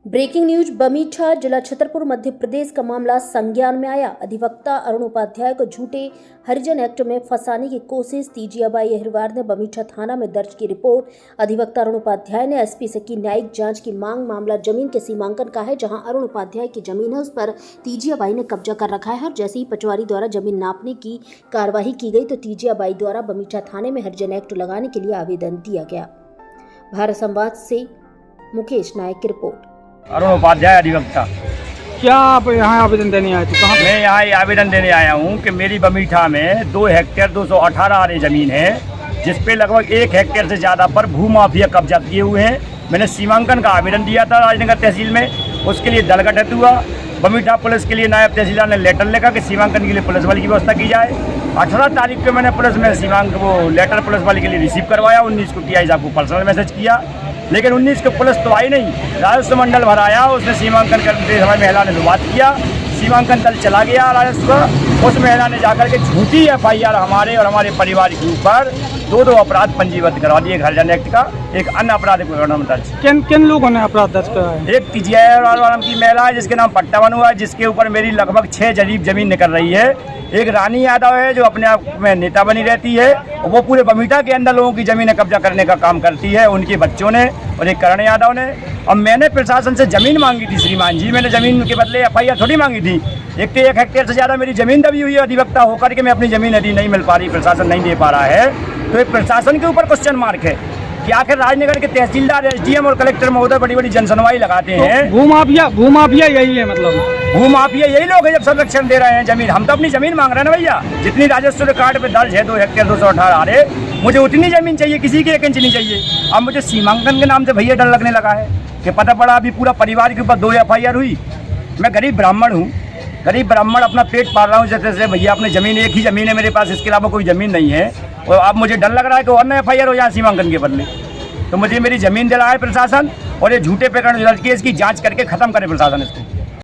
Breaking news Bamitha जिला छतरपुर मध्य प्रदेश का मामला संज्ञान में आया। अधिवक्ता अरुण उपाध्याय को झूठे हरिजन एक्ट में फंसाने की कोशिश। तीजियाबाई अहिरवार ने बमीठा थाना में दर्ज की रिपोर्ट। अधिवक्ता अरुण उपाध्याय ने एसपी से की न्यायिक जांच की मांग। मामला जमीन के सीमांकन का है, जहां अरुण उपाध्याय की जमीन है उस पर तीजियाबाई ने कब्जा कर रखा है और जैसे ही पटवारी द्वारा जमीन नापने की कार्यवाही की गई तो तीजियाबाई द्वारा बमीठा थाने में हरिजन एक्ट लगाने के लिए आवेदन दिया गया। भारत संवाद से मुकेश नायक की रिपोर्ट। अरुण उपाध्याय अधिवक्ता। क्या आप यहाँ आवेदन देने आए थे? कहाँ? मैं यहाँ आवेदन देने आया हूँ कि मेरी बमीठा में 2 हेक्टेयर 218 आरे जमीन है, जिसपे लगभग 1 हेक्टेयर से ज़्यादा पर भूमाफिया कब्जा किए हुए हैं। मैंने सीमांकन का आवेदन दिया था राजनगर तहसील में, उसके लिए दल गठित हुआ। बमीठा पुलिस के लिए नायब तहसीलदार ने लेटर लिखा कि सीमांकन के लिए पुलिस वाले की व्यवस्था की जाए। 18 तारीख को मैंने पुलिस में लेटर पुलिस वाले के लिए रिसीव करवाया। 19 को टीआई साहब को पर्सनल मैसेज किया, लेकिन 19 को पुलिस तो आई नहीं। राजस्व मंडल भराया, उसने सीमांकन करते समय महिला ने विवाद किया। सीमांकन दल चला गया राजस्व, उस महिला ने जाकर के झूठी FIR हमारे और हमारे परिवार के ऊपर 2 अपराध पंजीबद्ध करवा दिए। हरिजन एक्ट का एक अन्य आपराधिक प्रकरण दर्ज। किन लोगों ने अपराध दर्ज कराया? एक तीजियाबाई की महिला है जिसके नाम पट्टा बना हुआ है, जिसके ऊपर मेरी लगभग 6 जरीब जमीन निकल रही है। एक रानी यादव है जो अपने आप में नेता बनी रहती है, वो पूरे बमीठा के अंदर लोगों की जमीनें कब्जा करने का काम करती है, उनके बच्चों ने। और एक करण यादव ने। अब मैंने प्रशासन से जमीन मांगी थी श्रीमान जी, मैंने जमीन के बदले FIR थोड़ी मांगी थी। एक तो 1 हेक्टेयर से ज़्यादा मेरी जमीन दबी हुई है। अधिवक्ता होकर के मैं अपनी जमीन यदि नहीं मिल पा रही, प्रशासन नहीं दे पा रहा है, तो एक प्रशासन के ऊपर क्वेश्चन मार्क है कि आखिर राजनगर के तहसीलदार, SDM और कलेक्टर महोदय बड़ी जनसुनवाई लगाते हैं। भूमाफिया यही है, मतलब भूमाफिया यही लोग हैं जब संरक्षण दे रहे हैं जमीन। हम तो अपनी जमीन मांग रहे हैं ना भैया। जितनी राजस्व रिकॉर्ड पे दर्ज है 2 हेक्टेयर 218 आरे, मुझे उतनी जमीन चाहिए, किसी की 1 इंच नहीं चाहिए। अब मुझे सीमांकन के नाम से भैया डर लगने लगा है कि पता पड़ा अभी पूरा परिवार के ऊपर 2 FIR हुई। मैं गरीब ब्राह्मण हूँ, गरीब ब्राह्मण अपना पेट पाल रहा हूँ। जैसे भैया अपनी जमीन, एक ही जमीन है मेरे पास, इसके अलावा कोई जमीन नहीं है। और अब मुझे डर लग रहा है कि और न FIR हो जाए सीमांकन के बदले। तो मुझे मेरी जमीन दिलाए प्रशासन, और ये झूठे प्रकरण दर्ज किए, इसकी जांच करके खत्म करे प्रशासन इसको।